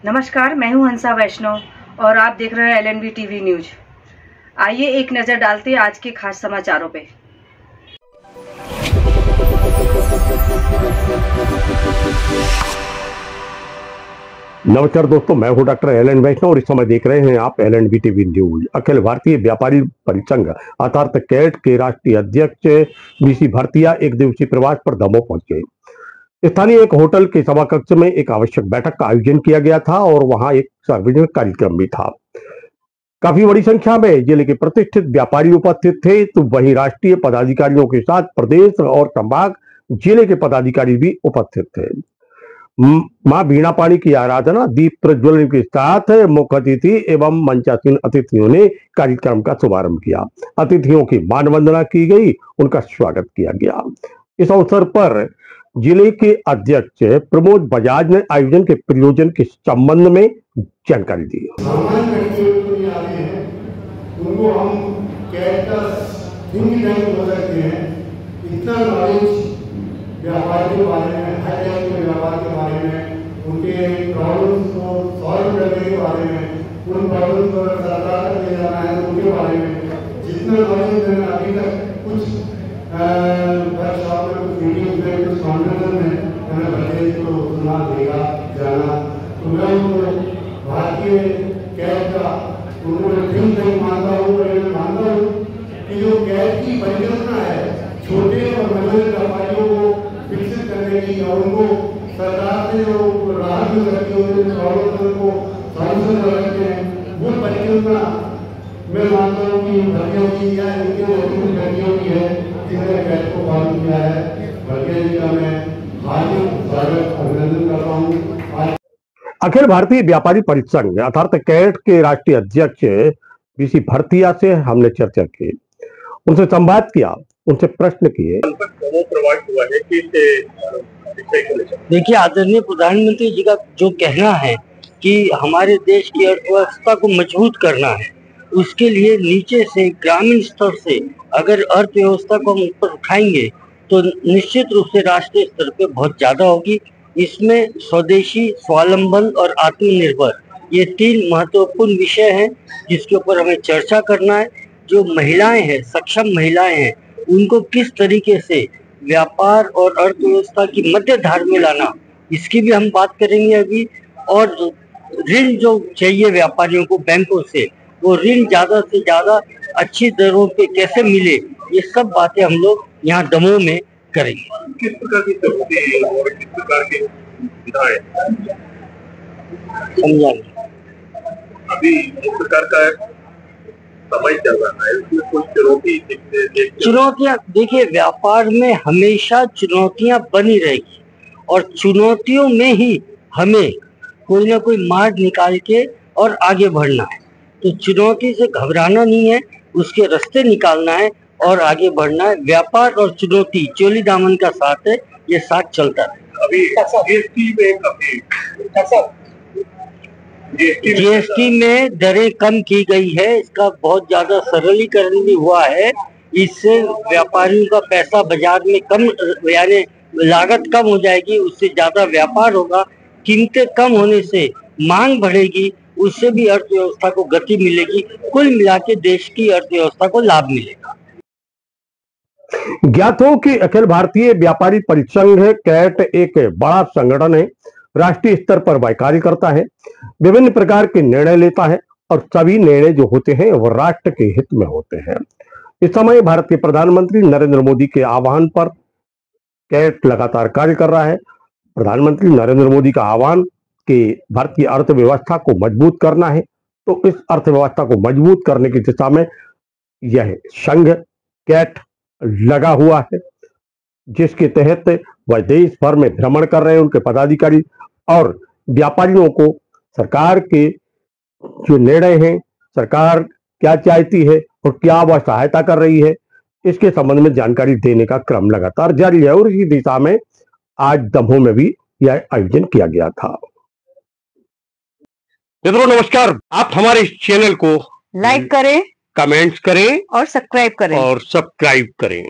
नमस्कार, मैं हूं हंसा वैष्णव और आप देख रहे हैं एलएनबी टीवी न्यूज। आइए एक नज़र डालते हैं आज के खास समाचारों पे। नमस्कार दोस्तों, मैं हूं डॉक्टर एल एन वैष्णव और इस समय देख रहे हैं आप LNB TV news. Akhil Bharatiya व्यापारी परिसंघ अर्थात कैट के राष्ट्रीय अध्यक्ष बीसी भरतिया एक दिवसीय प्रवास पर दमोह पहुंचे। स्थानीय एक होटल के सभाकक्ष में एक आवश्यक बैठक का आयोजन किया गया था और वहां एक सार्वजनिक कार्यक्रम भी था। काफी बड़ी संख्या में जिले के प्रतिष्ठित व्यापारी उपस्थित थे, तो वहीं राष्ट्रीय पदाधिकारियों के साथ प्रदेश और संभाग जिले के पदाधिकारी भी उपस्थित थे। मां बीणा पाणी की आराधना, दीप प्रज्वलन के साथ मुख्य अतिथि एवं मंचासीन अतिथियों ने कार्यक्रम का शुभारंभ किया। अतिथियों की मानवंदना की गई, उनका स्वागत किया गया। इस अवसर पर जिले के अध्यक्ष प्रमोद बजाज ने आयोजन के प्रयोजन के संबंध में जानकारी दी। उनको हम कैट का थिंक टैंक बोल सकते हैं। इतना नॉलेज व्यापार के बारे में, हर टाइप के व्यापार के बारे में, उनके प्रॉब्लम्स को सॉल्व करने के बारे में, उन प्रॉब्लम्स को सरकार तक ले जाना है उनके बारे में जितना नॉलेज मैंने अभी तक कुछ वर्कशॉप में, कुछ मीटिंग में, कुछ कॉन्फ्रेंस में मैंने बच्चे को सुना देगा जाना, तो मैं उनको भारतीय कैट का उन्होंने थिंक टैंक मानता हूँ और मैं मानता हूँ कि जो कैट की परिकल्पना है छोटे और मध्यम व्यापारियों को विकसित करने की और उनको सरकार से जो राहत मिल सकती है उनको सॉल्यूशन कर सकते हैं, वो परिकल्पना मैं मानता हूँ कि भरतिया की या इनके व्यक्तियों की है जिन्होंने कैट को फॉलो किया है। भरतिया जी का मैं हार्दिक स्वागत अभिनंदन करता हूँ। अखिल भारतीय व्यापारी परिसंघ अर्थात कैट के राष्ट्रीय अध्यक्ष बीसी भरतिया से हमने चर्चा की, उनसे संवाद किया, उनसे प्रश्न किए। देखिए, आदरणीय प्रधानमंत्री जी का जो कहना है कि हमारे देश की अर्थव्यवस्था को मजबूत करना है, उसके लिए नीचे से ग्रामीण स्तर से अगर अर्थव्यवस्था को हम ऊपर उठाएंगे तो निश्चित रूप से राष्ट्रीय स्तर पे बहुत ज्यादा होगी। इसमें स्वदेशी, स्वावलंबन और आत्मनिर्भर ये तीन महत्वपूर्ण विषय हैं जिसके ऊपर हमें चर्चा करना है। जो महिलाएं हैं, सक्षम महिलाएं हैं, उनको किस तरीके से व्यापार और अर्थव्यवस्था की मध्य धार में लाना, इसकी भी हम बात करेंगे अभी। और ऋण जो चाहिए व्यापारियों को बैंकों से, वो ऋण ज्यादा से ज्यादा अच्छी दरों पे कैसे मिले, ये सब बातें हम लोग यहाँ दमोह में करेंगे। किस प्रकार की तरकीबें और किस प्रकार के विधाएं समझाएंगे। अभी इस प्रकार का समय चल रहा है, इसमें कोई चुनौतियां, देखिए व्यापार में हमेशा चुनौतियां बनी रहेगी और चुनौतियों में ही हमें कोई ना कोई मार्ग निकाल के और आगे बढ़ना है। तो चुनौती से घबराना नहीं है, उसके रास्ते निकालना है और आगे बढ़ना है। व्यापार और चुनौती चोली दामन का साथ है, ये साथ चलता है। अभी जीएसटी में दरें कम की गई है, इसका बहुत ज्यादा सरलीकरण भी हुआ है। इससे व्यापारियों का पैसा बाजार में कम, यानी लागत कम हो जाएगी, उससे ज्यादा व्यापार होगा। कीमतें कम होने से मांग बढ़ेगी, उससे भी अर्थव्यवस्था को गति मिलेगी। कुल मिला के देश की अर्थव्यवस्था को लाभ मिलेगा। ज्ञात हो कि अखिल भारतीय व्यापारी परिसंघ कैट एक बड़ा संगठन है, राष्ट्रीय स्तर पर वह कार्य करता है, विभिन्न प्रकार के निर्णय लेता है और सभी निर्णय जो होते हैं वो राष्ट्र के हित में होते हैं। इस समय भारत के प्रधानमंत्री नरेंद्र मोदी के आह्वान पर कैट लगातार कार्य कर रहा है। प्रधानमंत्री नरेंद्र मोदी का आह्वान कि भारतीय अर्थव्यवस्था को मजबूत करना है, तो इस अर्थव्यवस्था को मजबूत करने की दिशा में यह संघ कैट लगा हुआ है, जिसके तहत वह देश भर में भ्रमण कर रहे हैं। उनके पदाधिकारी और व्यापारियों को सरकार के जो निर्णय हैं, सरकार क्या चाहती है और क्या वह सहायता कर रही है, इसके संबंध में जानकारी देने का क्रम लगातार जारी है और इसी दिशा में आज दमोह में भी यह आयोजन किया गया था। मित्रों नमस्कार, आप हमारे इस चैनल को लाइक करें, कमेंट्स करें और सब्सक्राइब करें।